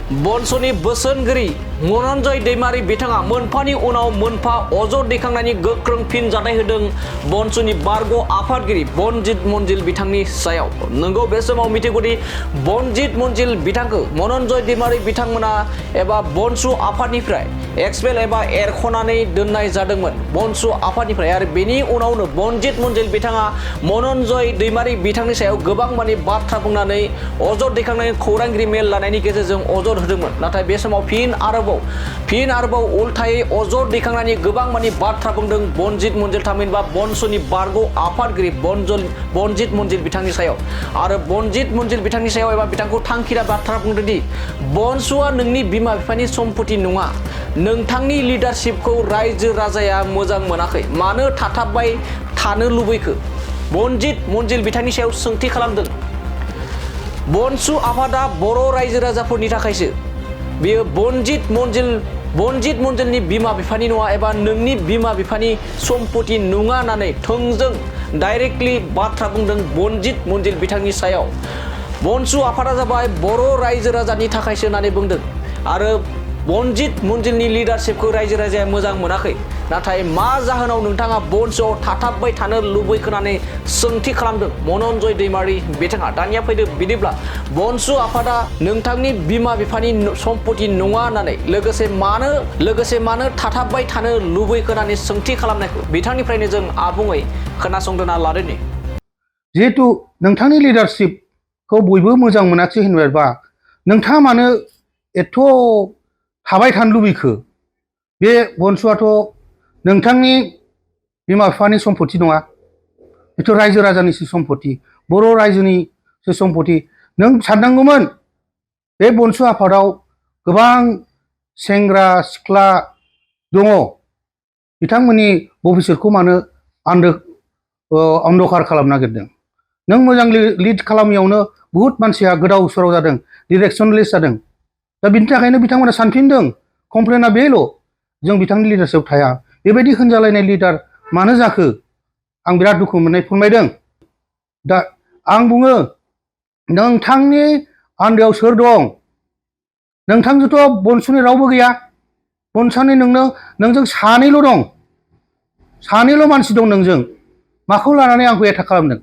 BoNSUनि बोसोनगिरि मननजय दैमारि बिथाङा मोनफानि उनाव मोनफा अजद दैखांनायनि गोख्रों फिनजाथाय होदों BoNSUनि बारग' आफादगिरि बनजित मनजिल बिथांनि सायाव। नंगौ बे समाव मिथिगौदि बनजित मनजिल बिथांखौ मननजय दैमारि बिथांमोना एबा BoNSU आफादनिफ्राय एक्सपेल एबा एरख'नानै दोननाय जादोंमोन BoNSU आफादनिफ्राय आरो बेनि उनावनो बनजित मनजिल बिथाङा मननजय दैमारि बिथांनि सायाव गोबां माने बाथ्रा बुंनानै अजद दैखांनायनि खौरांगिरि मेल लानायनि गेजेरजों अजद होदोंमोन। नाथाय बे समाव फिन आरोबाव उल्थायै अजद दैखांनायनि गोबां माने बाथ्रा बुंदों बनजित मनजिल थामहिनबा BoNSUनि बारग' आफादगिरि बनजित मनजिल बिथांनि सायाव आरो बनजित मनजिल बिथांनि सायाव एबा बिथांखौ थांखिना बाथ्रा बुंदोंदि BoNSUआ नोंनि बिमा बिफानि सम्पति नङा। नोंथांनि लिडारशिपखौ रायजो राजाया मोजां मोनाखै। मानो थाथाबबाय थानो लुबैखो? बनजित मनजिल बिथांनि सायाव सोंथि खालामदों। BoNSU आफादा बर' रायजो राजाफोरनि थाखायसो। बेयो बनजित मनजिलनि बिमा बिफानि नङा एबा नोंनि बिमा बिफानि सम्पति नङा होननानै थोंजों डाइरेक्टलि बाथ्रा बुंदों बनजित मनजिल बिथांनि सायाव। BoNSU आफादा जाबाय बर' रायजो राजानि थाखायसो होननानै बुंदों आरो बनजित मनजिलनि लिडारशिपखौ रायजो राजाया मोजां मोनाखै। नाथाय मा जाहोनाव नोंथाङा BoNSUआव थाथाबबाय थानो लुबैखोनानै सोंथि खालामदों मननजय दैमारि बिथाङा। दानिया फैदो बिदिब्ला BoNSU आफादा नोंथांनि बिमा बिफानि सम्पति नङा होननानै लोगोसे मानो थाथाबबाय थानो लुबैखोनानै सोंथि खालामनायखौ बिथांनिफ्रायनो जों आबुङै खोनासंदोना लादोनि। जिहेतु नोंथांनि लिडारशिपखौ बयबो मोजां मोनाखिसै होनबायबा नोंथाङा मानो एथ' थाबाय थानो लुबैखो? बे BoNSUआथ' नोंथांनि बिमा बिफानि सम्पति नङा। बेथ' रायजो राजानिसो सम्पति, बर' रायजोनिसो सम्पति। नों साननांगौमोन बे BoNSU आफादाव गोबां सेंग्रा सिख्ला दङ, बिथांमोननि भबिष्यतखौ मानो अन्धकार खालामनो नागिरदों? नों मोजां लिड खालामियावनो बुहुत मानसिया गोदाव सोराव जादों, डिरेक्सनलेस जादों। दा बिनि थाखायनो बिथांमोना सानफिनदों। कमप्लेना बेल' जों बिथांनि लिडारशिप थाया। बेबायदि होनजालायनाय लिडार मानो जाखो? आं बिराद दुखु मोननाय फोरमायदों। दा आं बुङो नोंथांनि आन्दोआव सोर दं? नोंथांजोंथ' BoNSUनि रावबो गैया। BoNSUनि नोंजों सानैल' दं। सानैल' मानसि दं नोंजों। माखौ लानानै आंखौ एटाक खालामदों?